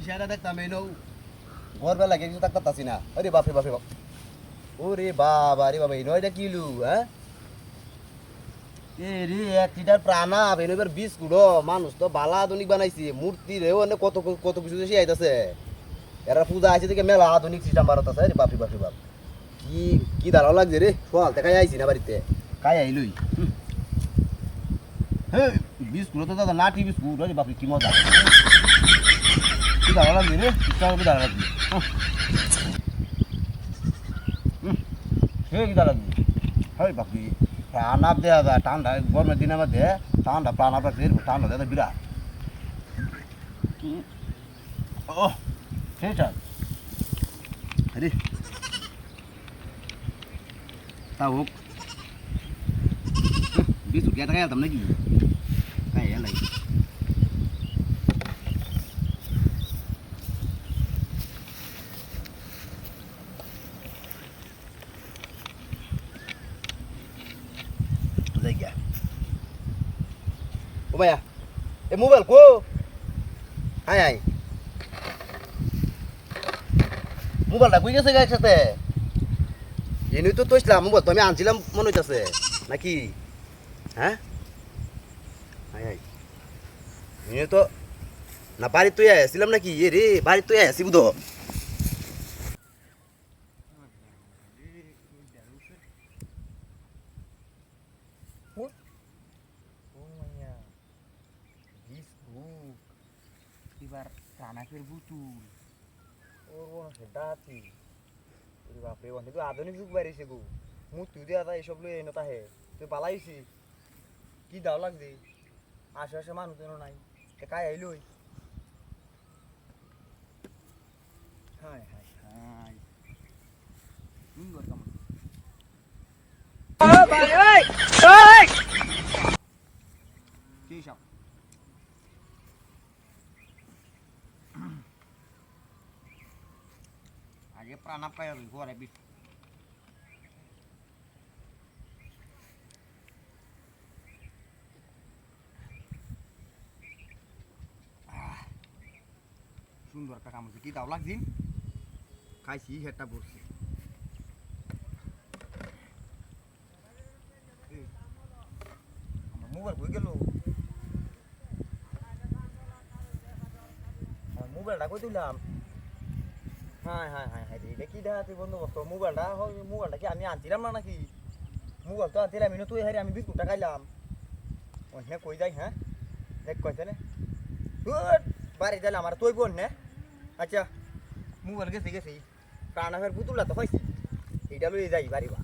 ইশারা দেখতাম এই নৌ ভোরবেলা কিছু থাকতাছি না। আরে বাপরে বাপরে বাপ, ওরে বাবা, আরে বাবা, এই নয়টা কিলু, হ্যাঁ এ রে এক লিটার প্রাণা বেনবার বিস্কুট। মানুষ তো বালা আধুনিক বানাইছে, মূর্তি রে কত কত কিছু দেশে আইতাছে। এরা পূজা আইছে থেকে মেলা আধুনিক সিস্টেম বাড়াতে আছে। বাপরে বাপরে বাপ, কি কি দাঁড়াও লাগছে রে। সকাল থেকে আইছি না বাড়িতে, কাই আইলই। হ্যাঁ বিস্কুট তো দাদা নাটি বিস্কুট, আরে বাপরে কি মজা, কি দাঁড়াও লাগছে রে, কি দাঁড়া লাগছে। হে কি দাঁড়া লাগছে, হয় বাপরে প্রাণ আপ দেওয়া যায়। ঠান্ডা গরমের দিনের মধ্যে ঠান্ডা প্রাণ আপ রাখছে, ঠান্ডা দেওয়া বিরাট। ও সেটা আরে তা হোক, বিস্কুট খেয়ে টাকা যেতাম নাকি, খাই নাই। ও ভাইয়া এ মোবাইল কো, হাই হাই মোবাইলটা কই গেছে গায়ের সাথে। এনে তো তোসলাম মোবাইল তো আমি আনছিলাম মনে হইতাছে নাকি, হ্যাঁ হাই হাই এনে তো না বাড়ি তুই আসছিলাম নাকি। এ রে বাড়ি তুই আসি বুধ। এবার প্রাণাকের বুতুল ওর সেটা আছি। বাপরে অনেক আধুনিক যুগ বাড়িছে গো, মূর্তি দিয়ে আদা এসব লই এনে তাহে তুই পালাইছি। কি দাও লাগছে, আশেপাশে মানুষ যেন নাই, কাই আইলই। হাই হাই হাই সুন্দর কামড়। কি সব আগে প্রাণাপ পাই পরে বিট সুন্দর একটা কামড়ছে। কি দাও লাগছিন, খাইছি হেডটা পড়ছি। আমার মোবাইল কই গেল, আমার মোবাইলটা কই দিলাম। হ্যাঁ হ্যাঁ হ্যাঁ হ্যাঁ এটা কি দেখা বন্দোবস্ত। মোবাইলটা কি আমি আনছিলাম না নাকি, মোবাইল তো আনছিলাম এনে তুই হারি আমি বিস্কুটটা খাইলাম। অন্য কই যাই, হ্যাঁ দেখ কইছে না বাড়ি দিলাম আর তুই বোন না। আচ্ছা মোবাইল গেছে গেছি, প্রাণাফের পুতুলটা তো হয়েছি, এইটা লই যাই বাড়ি বা।